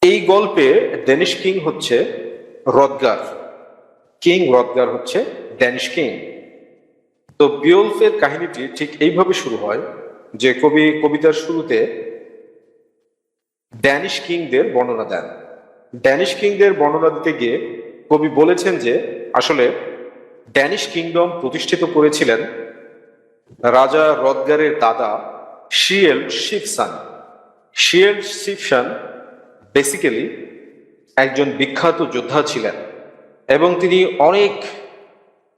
এই গল্পে Danish king হচ্ছে রদগার। কিং রদগার হচ্ছে ড্যানিশ কিং। তো বিওলফের কাহিনীটি ঠিক এইভাবে শুরু হয় যে কবি কবিতার শুরুতে ড্যানিশ কিংদের বর্ণনা দেন। ড্যানিশ কিংদের বর্ণনা দিতে গিয়ে কবি বলেছেন যে আসলে ড্যানিশ কিংডম প্রতিষ্ঠিত করেছিলেন রাজা রদগারের দাদা শিয়েল শিবসান। শিয়েল শিবসান বেসিক্যালি একজন বিখ্যাত যোদ্ধা ছিলেন এবং তিনি অনেক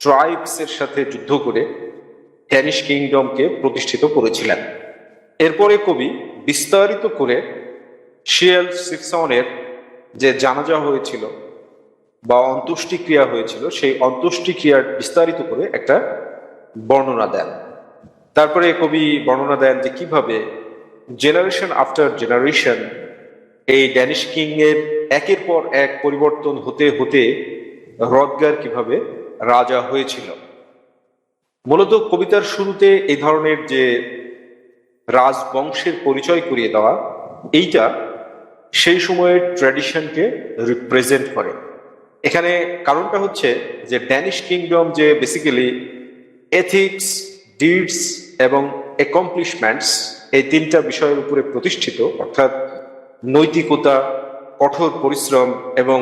ট্রাইবসের সাথে যুদ্ধ করে ড্যানিশ কিংডমকে প্রতিষ্ঠিত করেছিলেন। এরপরে কবি বিস্তারিত করে শিয়েল শিবসনের যে জানাজা হয়েছিল বা অন্ত্যেষ্টিক্রিয়া হয়েছিল সেই অন্ত্যেষ্টিক্রিয়ার বিস্তারিত করে একটা বর্ণনা দেন। তারপরে কবি বর্ণনা দেন যে কিভাবে জেনারেশন আফটার জেনারেশন এই ড্যানিশ কিং এর একের পর এক পরিবর্তন হতে হতে রদগার কিভাবে রাজা হয়েছিল। মূলত কবিতার শুরুতে এই ধরনের যে রাজবংশের পরিচয় করিয়ে দেওয়া, এইটা সেই সময়ের ট্র্যাডিশনকে রিপ্রেজেন্ট করে। এখানে কারণটা হচ্ছে যে ড্যানিশ কিংডম যে বেসিক্যালি এথিক্স, ডিডস এবং অ্যাকমপ্লিশমেন্টস এই তিনটা বিষয়ের উপরে প্রতিষ্ঠিত, অর্থাৎ নৈতিকতা, কঠোর পরিশ্রম এবং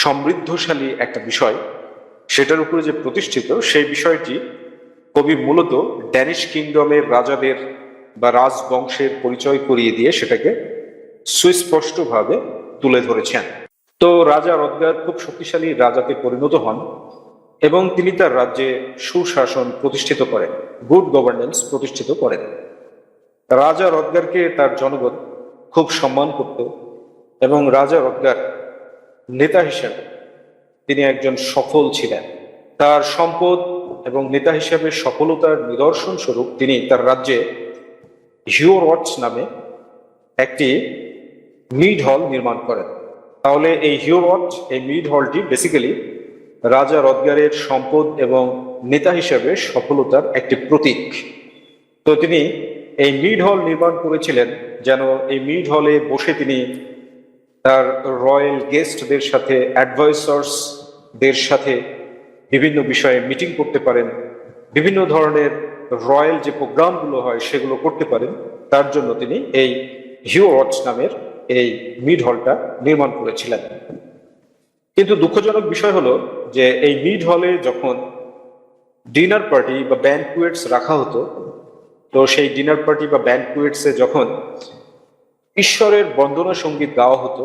সমৃদ্ধশালী একটা বিষয়, সেটার উপরে যে প্রতিষ্ঠিত, সেই বিষয়টি কবি মূলত ড্যানিশ কিংডমের রাজাদের বা রাজবংশের পরিচয় করিয়ে দিয়ে সেটাকে সুস্পষ্টভাবে তুলে ধরেছেন। তো রাজা রদগার খুব শক্তিশালী রাজাতে পরিণত হন এবং তিনি তার রাজ্যে সুশাসন প্রতিষ্ঠিত করেন, গুড গভর্নেন্স প্রতিষ্ঠিত করেন। রাজা রদগারকে তার জনগণ খুব সম্মান করত এবং রাজা রদগার নেতা হিসেবে তিনি একজন সফল ছিলেন। তার সম্পদ এবং নেতা হিসেবে সফলতার নিদর্শন স্বরূপ তিনি তার রাজ্যে হিওরওয়াটস নামে একটি মিড হল নির্মাণ করেন। তাহলে এই হিওরওয়াটস, এই মিড হলটি বেসিক্যালি রাজা রদগারের সম্পদ এবং নেতা হিসেবে সফলতার একটি প্রতীক। তো তিনি এই মিড হল নির্মাণ করেছিলেন যেন এই মিড হলে বসে তিনি তার রয়্যাল গেস্টদের সাথে, অ্যাডভাইসার্সদের সাথে বিভিন্ন বিষয়ে মিটিং করতে পারেন, বিভিন্ন ধরনের রয়্যাল যে প্রোগ্রামগুলো হয় সেগুলো করতে পারেন। তার জন্য তিনি এই হিওরওয়াটস নামের এই মিড হলটা নির্মাণ করেছিলেন। কিন্তু দুঃখজনক বিষয় হলো যে এই মিড হলে যখন ডিনার পার্টি বা ব্যানকুয়েটস রাখা হতো, তো সেই ডিনার পার্টি বা ব্যানকুয়েটসে যখন ঈশ্বরের বন্দনা সঙ্গীত গাওয়া হতো,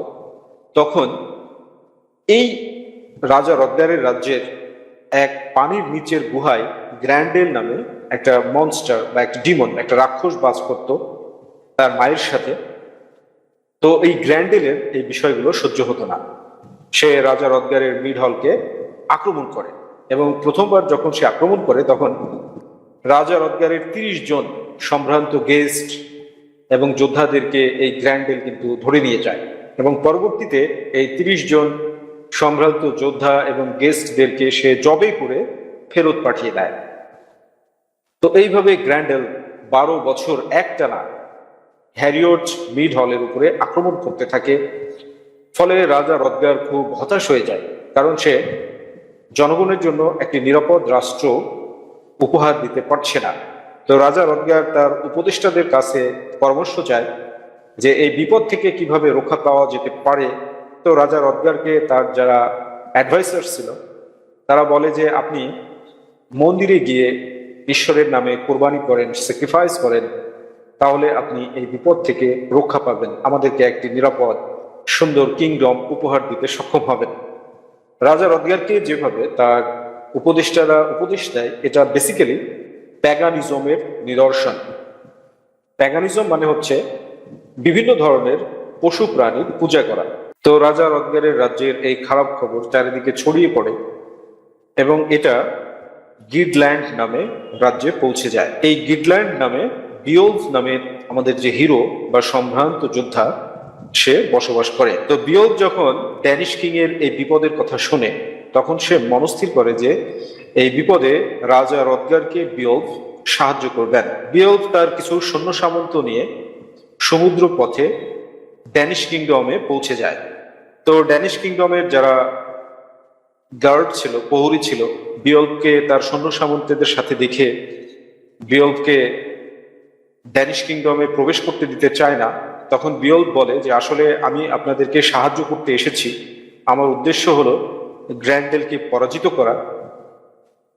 তখন এই রাজা রদগারের রাজ্যের এক পানির নিচের গুহায় গ্র্যান্ডেল নামে একটা মনস্টার বা একটা ডিমন, একটা রাক্ষস বাস করত তার মায়ের সাথে। তো এই গ্র্যান্ডেলের এই বিষয়গুলো সহ্য হতো না, সে রাজা রদগারের মিড হলকে আক্রমণ করে এবং প্রথমবার যখন সে আক্রমণ করে তখন রাজা রদগারের 30 জন সম্ভ্রান্ত গেস্ট এবং যোদ্ধাদেরকে এই গ্র্যান্ডেল কিন্তু ধরে নিয়ে যায় এবং পরবর্তীতে এই 30 জন সম্ভ্রান্ত যোদ্ধা এবং গেস্টদেরকে সে জবে করে ফেরত পাঠিয়ে দেয়। তো এইভাবে গ্র্যান্ডেল 12 বছর একটানা হ্যারিয়ট মিড হলের উপরে আক্রমণ করতে থাকে। ফলে রাজা রদগার খুব হতাশ হয়ে যায়, কারণ সে জনগণের জন্য একটি নিরাপদ রাষ্ট্র উপহার দিতে পারছে না। তো রাজা রদগার তার উপদেষ্টাদের কাছে পরামর্শ চায় যে এই বিপদ থেকে কিভাবে রক্ষা পাওয়া যেতে পারে। তো রাজা রদগারকে তার যারা অ্যাডভাইসার ছিল তারা বলে যে আপনি মন্দিরে গিয়ে ঈশ্বরের নামে কোরবানি করেন, স্যাক্রিফাইস করেন, তাহলে আপনি এই বিপদ থেকে রক্ষা পাবেন, আমাদেরকে একটি নিরাপদ সুন্দর কিংডম উপহার দিতে সক্ষম হবেন। রাজা রদগারকে যেভাবে তার উপদেষ্টারা উপদেশ দেয়, এটা বেসিক্যালি প্যাগানিজমের নিদর্শন। প্যাগানিজম মানে হচ্ছে বিভিন্ন ধরনের পশু প্রাণীর পূজা করা। তো রাজা রদগারের রাজ্যের এই খারাপ খবর চারিদিকে ছড়িয়ে পড়ে এবং এটা গিডল্যান্ড নামে রাজ্যে পৌঁছে যায়। এই গিডল্যান্ড নামে বিওলফ নামে আমাদের যে হিরো বা সম্ভ্রান্ত যোদ্ধা সে বসবাস করে। তো বিওলফ যখন ড্যানিশ কিং এর এই বিপদের কথা শুনে তখন সে মনস্থির করে যে এই বিপদে রাজা রদগারকে বিওলফ সাহায্য করবেন। বিওলফ তার কিছু সৈন্য সামন্ত নিয়ে সমুদ্র পথে ড্যানিশ কিংডমে পৌঁছে যায়। তো ড্যানিশ কিংডমের যারা গার্ড ছিল, প্রহরী ছিল, বিয়ল্ফকে তার সৈন্য সামন্তদের সাথে দেখে বিয়ল্ফকে ড্যানিশ কিংডমে প্রবেশ করতে দিতে চায় না। তখন বিয়ল্ফ বলে যে আসলে আমি আপনাদেরকে সাহায্য করতে এসেছি, আমার উদ্দেশ্য হলো গ্র্যান্ডেলকে পরাজিত করা।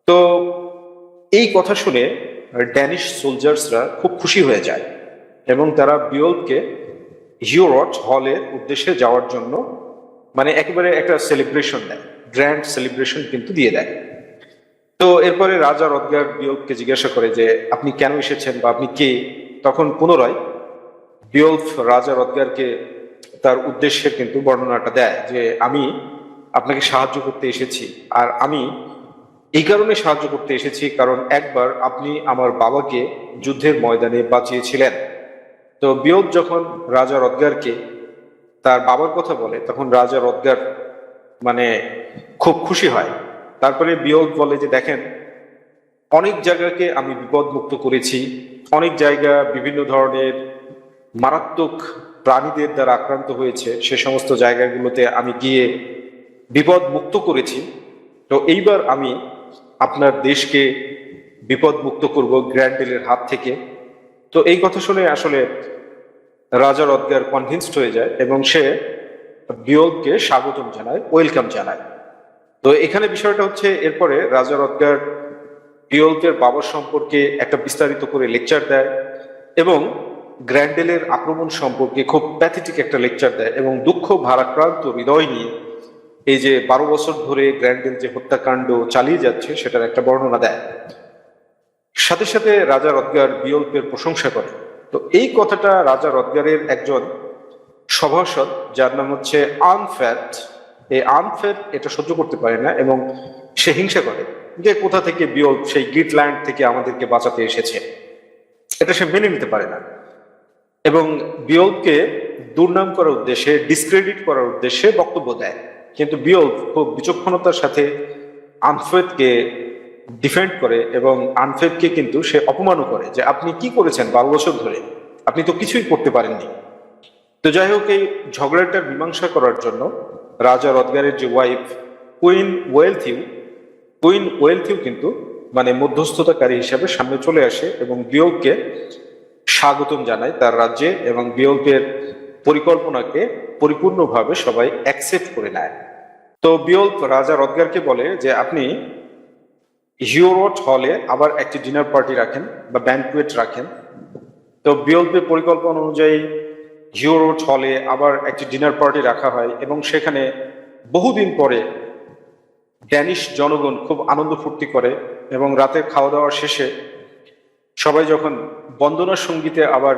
তো এই কথা শুনে ড্যানিশ সোলজার্সরা খুব খুশি হয়ে যায় এবং তারা বিয়ল্ফকে হিওরট হলের উদ্দেশ্যে যাওয়ার জন্য মানে একেবারে একটা সেলিব্রেশন দেয়, গ্র্যান্ড সেলিব্রেশন কিন্তু দিয়ে দেয়। তো এরপরে রাজা রদগার বিয়ল্ফকে জিজ্ঞাসা করে যে আপনি কেন এসেছেন বা আপনি কে। তখন পুনরায় বিয়ল্ফ রাজা রদগারকে তার উদ্দেশ্যের কিন্তু বর্ণনাটা দেয় যে আমি আপনাকে সাহায্য করতে এসেছি, আর আমি এই কারণে সাহায্য করতে এসেছি কারণ একবার আপনি আমার বাবাকে যুদ্ধের ময়দানে বাঁচিয়েছিলেন। তো বিয়ল্ফ যখন রাজা রদগারকে তার বাবার কথা বলে তখন রাজা রদগার মানে খুব খুশি হয়। তারপরে বিয়ল্ফ বলে যে দেখেন, অনেক জায়গাকে আমি বিপদ মুক্ত করেছি, অনেক জায়গা বিভিন্ন ধরনের মারাত্মক প্রাণীদের দ্বারা আক্রান্ত হয়েছে, সে সমস্ত জায়গাগুলোতে আমি গিয়ে বিপদ মুক্ত করেছি। তো এইবার আমি আপনার দেশকে বিপদ মুক্ত করব গ্র্যান্ডেলের হাত থেকে। তো এই কথা শুনে আসলে রাজা রদগার কনভিন্সড হয়ে যায় এবং সে বিয়ল্ফকে স্বাগতম জানায়, ওয়েলকাম জানায়। তো এখানে বিষয়টা হচ্ছে এরপরে রাজা রদগার বিয়ল্ফের বাবার সম্পর্কে একটা বিস্তারিত করে লেকচার দেয় এবং গ্র্যান্ডেলের আক্রমণ সম্পর্কে খুব প্যাথেটিক একটা লেকচার দেয় এবং দুঃখ ভারাক্রান্ত হৃদয় নিয়ে এই যে 12 বছর ধরে গ্র্যান্ডেল যে হত্যাকাণ্ড চালিয়ে যাচ্ছে সেটার একটা বর্ণনা দেয়। সাথে সাথে রাজা রদগার বিয়ল্ফের প্রশংসা করে। তো এই কথাটা রাজা রদগারের একজন সভাসদ যার নাম হচ্ছে আনফ্যাট, এই আনফ্যাট এটা সহ্য করতে পারে না এবং সে হিংসা করে যে কোথা থেকে বিয়ল্ফ সেই গ্রিটল্যান্ড থেকে আমাদেরকে বাঁচাতে এসেছে, এটা সে মেনে নিতে পারে না এবং বিয়ল্ফকে দুর্নাম করার উদ্দেশ্যে, ডিসক্রেডিট করার উদ্দেশ্যে বক্তব্য দেয়। কিন্তু বিয়ল্ফ খুব বিচক্ষণতার সাথে আনফেদকে ডিফেন্ড করে এবং আনফেদকে কিন্তু সে অপমানও করে যে আপনি কি করেছেন 12 বছর ধরে, আপনি তো কিছুই করতে পারেননি। তো যাই হোক, এই ঝগড়াটার মীমাংসা করার জন্য রাজা রদগারের যে ওয়াইফ কুইন ওয়েলথিউ কিন্তু মানে মধ্যস্থতাকারী হিসাবে সামনে চলে আসে এবং বিয়ল্ফকে স্বাগতম জানায় তার রাজ্যে এবং বিয়ল্ফের পরিকল্পনাকে পরিপূর্ণভাবে সবাই অ্যাকসেপ্ট করে নেয়। তো বিয়ল্ফ রাজা রদগারকে বলে যে আপনি হিওরট হলে আবার একটি ডিনার পার্টি রাখেন বা ব্যানকুয়েট রাখেন। তো বিয়ল্ফের পরিকল্পনা অনুযায়ী হিওরট হলে আবার একটি ডিনার পার্টি রাখা হয় এবং সেখানে বহুদিন পরে ড্যানিশ জনগণ খুব আনন্দ ফুর্তি করে এবং রাতের খাওয়া দাওয়া শেষে সবাই যখন বন্দনা সঙ্গীতে আবার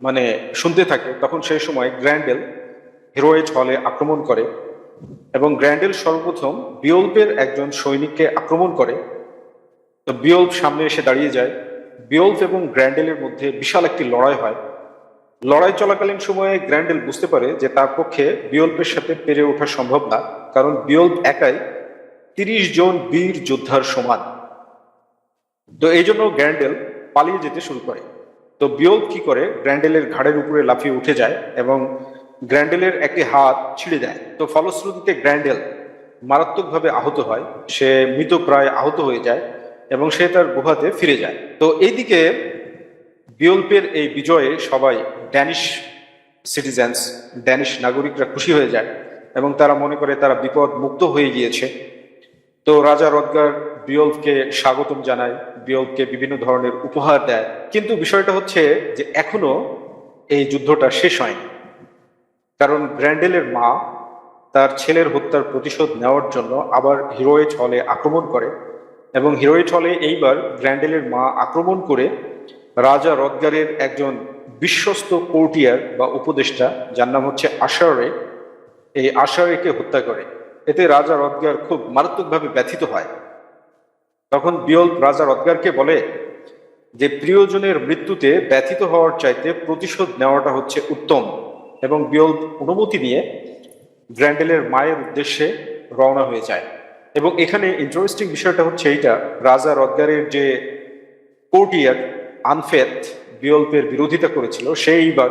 মানে শুনতে থাকে তখন সেই সময় গ্র্যান্ডেল হিরোয়েট হলে আক্রমণ করে এবং গ্র্যান্ডেল সর্বপ্রথম বিয়ল্ফের একজন সৈনিককে আক্রমণ করে। তো বিয়ল্ফ সামনে এসে দাঁড়িয়ে যায়। বিয়ল্ফ এবং গ্র্যান্ডেলের মধ্যে বিশাল একটি লড়াই হয়। লড়াই চলাকালীন সময়ে গ্র্যান্ডেল বুঝতে পারে যে তার পক্ষে বিয়ল্ফের সাথে পেরে ওঠা সম্ভব না, কারণ বিয়ল্ফ একাই 30 জন বীর যোদ্ধার সমান। তো এই জন্য গ্র্যান্ডেল পালিয়ে যেতে শুরু করে। তো বিয়ল্ফ কি করে, গ্র্যান্ডেলের ঘাড়ের উপরে লাফিয়ে উঠে যায় এবং গ্র্যান্ডেলের একটি হাত ছিঁড়ে দেয়। তো ফলশ্রুতিতে গ্র্যান্ডেল মারাত্মকভাবে আহত হয়, সে মৃতপ্রায় আহত হয়ে যায় এবং সে তার গুহাতে ফিরে যায়। তো এইদিকে বিয়ল্ফের এই বিজয়ে সবাই ড্যানিশ নাগরিকরা খুশি হয়ে যায় এবং তারা মনে করে তারা বিপদ মুক্ত হয়ে গিয়েছে। তো রাজা রদগার বিয়ল্ফকে স্বাগতম জানায়, বিয়ল্ফকে বিভিন্ন ধরনের উপহার দেয়। কিন্তু বিষয়টা হচ্ছে যে এখনো এই যুদ্ধটা শেষ হয়নি, কারণ গ্র্যান্ডেলের মা তার ছেলের হত্যার প্রতিশোধ নেওয়ার জন্য আবার হিরোয়েট হলে আক্রমণ করে এবং হিরোয়েট হলে এইবার গ্র্যান্ডেলের মা আক্রমণ করে রাজা রদগারের একজন বিশ্বস্ত কোর্টিয়ার বা উপদেষ্টা যার নাম হচ্ছে আশারে, এই আশারেকে হত্যা করে। এতে রাজা রদগার খুব মারাত্মকভাবে ব্যথিত হয়। তখন বিয়ল্ফ রাজা রদগারকে বলে যে প্রিয়জনের মৃত্যুতে ব্যথিত হওয়ার চাইতে প্রতিশোধ নেওয়াটা হচ্ছে উত্তম, এবং বিয়ল্ফ অনুমতি নিয়ে গ্র্যান্ডেলের মায়ের উদ্দেশ্যে রওনা হয়ে যায়। এবং এখানে ইন্টারেস্টিং বিষয়টা হচ্ছে এইটা, রাজা রদগারের যে কোর্টিয়ার আনফেত বিয়ল্ফের বিরোধিতা করেছিল, সে এইবার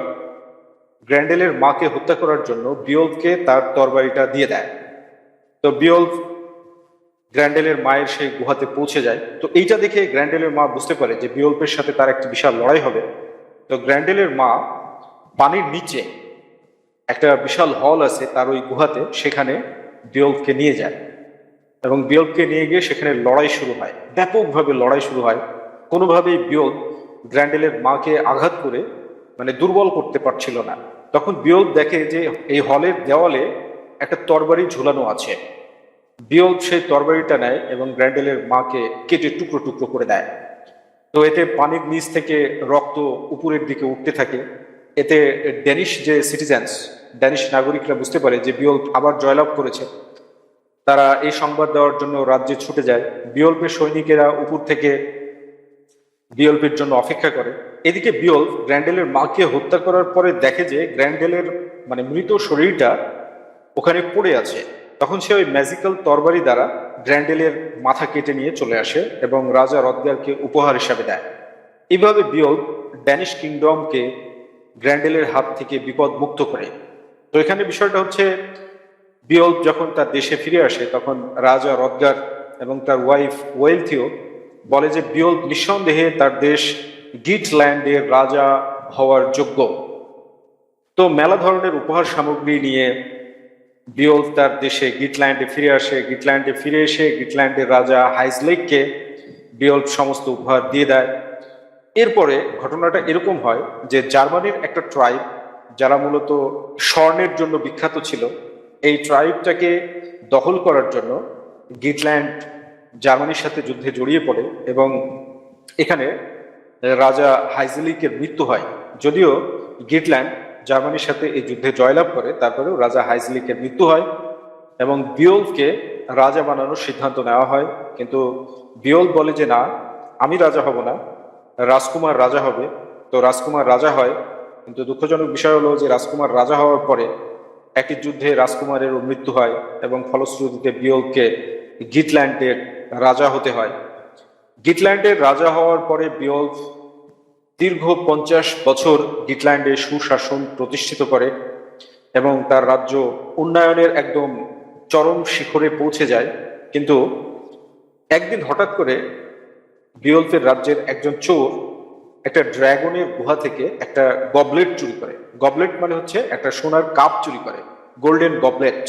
গ্র্যান্ডেলের মাকে হত্যা করার জন্য বিওলফকে তার তরবারিটা দিয়ে দেয়। তো বিওলফ গ্র্যান্ডেলের মায়ের সেই গুহাতে পৌঁছে যায়। তো এইটা দেখে গ্র্যান্ডেলের মা বুঝতে পারে যে বিওলফের সাথে তার একটি বিশাল লড়াই হবে। তো গ্র্যান্ডেলের মা পানির নিচে একটা বিশাল হল আছে তার ওই গুহাতে, সেখানে বিওলফকে নিয়ে যায় এবং বিওলফকে নিয়ে গিয়ে সেখানে লড়াই শুরু হয়, ব্যাপকভাবে লড়াই শুরু হয়। কোনোভাবেই বিওলফ গ্র্যান্ডেলের মাকে আঘাত করে মানে দুর্বল করতে পারছিল না। তখন বিওলফ দেখে যে এই হলের দেওয়ালে একটা তরবারি ঝুলানো আছে। বিওলফ সেই তরবারিটা নেয় এবং গ্র্যান্ডেলের মাকে কেটে টুকরো টুকরো করে দেয়। তো এতে পানির নিচ থেকে রক্ত উপরের দিকে উঠতে থাকে। এতে ড্যানিশ যে সিটিজেন্স, ড্যানিশ নাগরিকরা বুঝতে পারে যে বিওলফ আবার জয়লাভ করেছে। তারা এই সংবাদ দেওয়ার জন্য রাজ্যে ছুটে যায়। বিওলফের সৈনিকেরা উপর থেকে বিওলফের জন্য অপেক্ষা করে। এদিকে বিওলফ গ্র্যান্ডেলের মাকে হত্যা করার পরে দেখে যে গ্র্যান্ডেলের মানে মৃত শরীরটা ওখানে পড়ে আছে। তখন সে ওই ম্যাজিক্যাল তরবারি দ্বারা গ্র্যান্ডেলের মাথা কেটে নিয়ে চলে আসে এবং রাজা রদগারকে উপহার হিসাবে দেয়। এইভাবে বিওলফ ড্যানিশ কিংডমকে গ্র্যান্ডেলের হাত থেকে বিপদ মুক্ত করে। তো এখানে বিষয়টা হচ্ছে, বিওলফ যখন তার দেশে ফিরে আসে তখন রাজা রদগার এবং তার ওয়াইফ ওয়েলথিও বলে যে বিওলফ নিঃসন্দেহে তার দেশ গিটল্যান্ডের রাজা হওয়ার যোগ্য। তো মেলা ধরনের উপহার সামগ্রী নিয়ে বিওলফ তার দেশে গিটল্যান্ডে ফিরে আসে। গিটল্যান্ডে ফিরে এসে গিটল্যান্ডের রাজা হাইজলেককে বিওলফ সমস্ত উপহার দিয়ে দেয়। এরপরে ঘটনাটা এরকম হয় যে জার্মানির একটা ট্রাইব, যারা মূলত স্বর্ণের জন্য বিখ্যাত ছিল, এই ট্রাইবটাকে দখল করার জন্য গিটল্যান্ড জার্মানির সাথে যুদ্ধে জড়িয়ে পড়ে এবং এখানে রাজা হাইজেলিকের মৃত্যু হয়। যদিও গিটল্যান্ড জার্মানির সাথে এই যুদ্ধে জয়লাভ করে, তারপরেও রাজা হাইজেলিকের মৃত্যু হয় এবং বিওলফকে রাজা বানানোর সিদ্ধান্ত নেওয়া হয়। কিন্তু বিওলফ বলে যে না, আমি রাজা হব না, রাজকুমার রাজা হবে। তো রাজকুমার রাজা হয়, কিন্তু দুঃখজনক বিষয় হলো যে রাজকুমার রাজা হওয়ার পরে একটি যুদ্ধে রাজকুমারেরও মৃত্যু হয় এবং ফলশ্রুতিতে বিওলফকে গিটল্যান্ডের রাজা হতে হয়। গিটল্যান্ডের রাজা হওয়ার পরে বিওলফ দীর্ঘ 50 বছর গিটল্যান্ডে সুশাসন প্রতিষ্ঠিত করে এবং তার রাজ্য উন্নয়নের একদম চরম শিখরে পৌঁছে যায়। কিন্তু একদিন হঠাৎ করে বিওলফের রাজ্যের একজন চোর একটা ড্রাগনের গুহা থেকে একটা গবলেট চুরি করে। গবলেট মানে হচ্ছে একটা সোনার কাপ চুরি করে, গোল্ডেন গবলেট।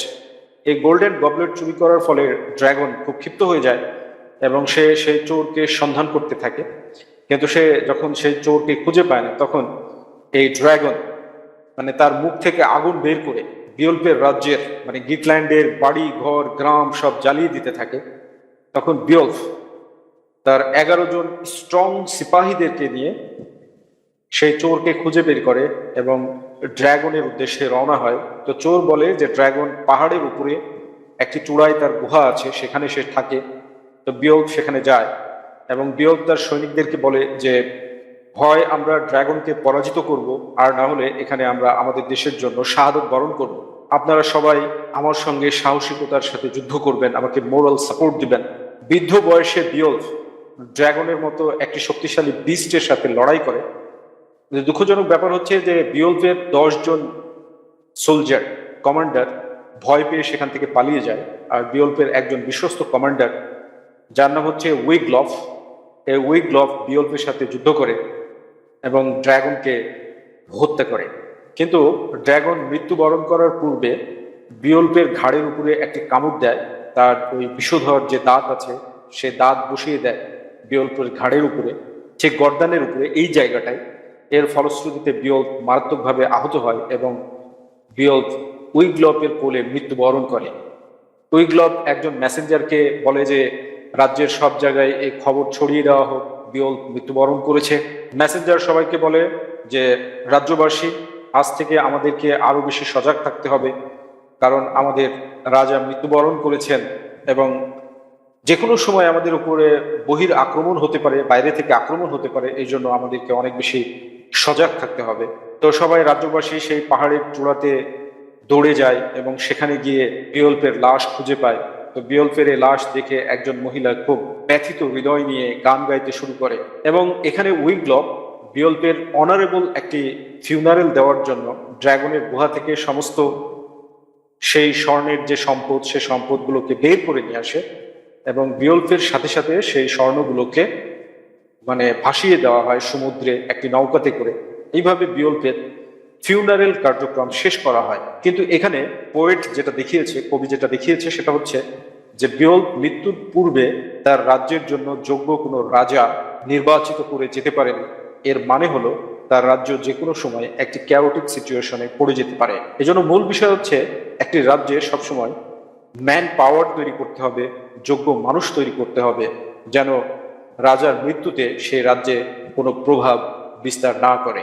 এই গোল্ডেন গবলেট চুরি করার ফলে ড্রাগন খুব ক্ষিপ্ত হয়ে যায় এবং সে সেই চোরকে সন্ধান করতে থাকে। কিন্তু সে যখন সেই চোরকে খুঁজে পায় না, তখন এই ড্রাগন মানে তার মুখ থেকে আগুন বের করে বিওলফের রাজ্যের মানে গিটল্যান্ডের বাড়ি ঘর গ্রাম সব জ্বালিয়ে দিতে থাকে। তখন বিওলফ তার 11 জন স্ট্রং সিপাহীদেরকে নিয়ে সেই চোরকে খুঁজে বের করে এবং ড্রাগনের উদ্দেশ্যে রওনা হয়। তো চোর বলে যে ড্রাগন পাহাড়ের উপরে একটি চূড়ায় তার গুহা আছে, সেখানে সে থাকে। তো বিওলফ সেখানে যায় এবং বিওলফ তার সৈনিকদেরকে বলে যে হয় আমরা ড্রাগনকে পরাজিত করব, আর না হলে এখানে আমরা আমাদের দেশের জন্য শাহাদত বরণ করব। আপনারা সবাই আমার সঙ্গে সাহসিকতার সাথে যুদ্ধ করবেন, আমাকে মোরাল সাপোর্ট দিবেন। বৃদ্ধ বয়সে বিওলফ ড্রাগনের মতো একটি শক্তিশালী বিস্টের সাথে লড়াই করে। দুঃখজনক ব্যাপার হচ্ছে যে বিওলফের 10 জন সোলজার কমান্ডার ভয় পেয়ে সেখান থেকে পালিয়ে যায়। আর বিওলফের একজন বিশ্বস্ত কমান্ডার, যার নাম হচ্ছে উইগলফ, এই উইগলফ বিওলফের সাথে যুদ্ধ করে এবং ড্রাগনকে হত্যা করে। কিন্তু ড্রাগন মৃত্যুবরণ করার পূর্বে বিওলফের ঘাড়ের উপরে একটি কামড় দেয়। তার ওই বিষধর যে দাঁত আছে সে দাঁত বসিয়ে দেয় বিওলফের ঘাড়ের উপরে, সে গর্দানের উপরে, এই জায়গাটায়। এর ফলশ্রুতিতে বিওলফ মারাত্মকভাবে আহত হয় এবং বিওলফ উইগলফের কোলে মৃত্যুবরণ করে। উইগলফ একজন মেসেঞ্জারকে বলে যে রাজ্যের সব জায়গায় এই খবর ছড়িয়ে দেওয়া হোক, বিওলফ মৃত্যুবরণ করেছে। মেসেঞ্জার সবাইকে বলে যে রাজ্যবাসী, আজ থেকে আমাদেরকে আরো বেশি সজাগ থাকতে হবে, কারণ আমাদের রাজা মৃত্যুবরণ করেছেন এবং যে কোনো সময় আমাদের উপরে বহির আক্রমণ হতে পারে, বাইরে থেকে আক্রমণ হতে পারে, এই জন্য আমাদেরকে অনেক বেশি সজাগ থাকতে হবে। তো সবাই রাজ্যবাসী সেই পাহাড়ের চূড়াতে দৌড়ে যায় এবং সেখানে গিয়ে বিওলফের লাশ খুঁজে পায়। তো বিওলফের এই লাশ দেখে একজন মহিলা খুব ব্যথিত হৃদয় নিয়ে গান গাইতে শুরু করে এবং এখানে উইগলফ বিওলফের অনারেবল একটি ফিউনারেল দেওয়ার জন্য ড্রাগনের গুহা থেকে সমস্ত সেই স্বর্ণের যে সম্পদ, সে সম্পদগুলোকে বের করে নিয়ে আসে এবং বিওলফের সাথে সাথে সেই স্বর্ণগুলোকে ভাসিয়ে দেওয়া হয় সমুদ্রে একটি নৌকাতে করে। এইভাবে বিওলফের ফিউনারেল কার্যক্রম শেষ করা হয়। কিন্তু এখানে পোয়েট যেটা দেখিয়েছে, কবি যেটা দেখিয়েছে, সেটা হচ্ছে যে বিওলফ মৃত্যুর পূর্বে তার রাজ্যের জন্য যোগ্য কোনো রাজা নির্বাচিত করে যেতে পারেনি। এর মানে হলো তার রাজ্য যে কোনো সময় একটি ক্যাওটিক সিচুয়েশনে পড়ে যেতে পারে। এজন্য মূল বিষয় হচ্ছে একটি রাজ্যে সবসময় ম্যান পাওয়ার তৈরি করতে হবে, যোগ্য মানুষ তৈরি করতে হবে, যেন রাজার মৃত্যুতে সেই রাজ্যে কোনো প্রভাব বিস্তার না করে।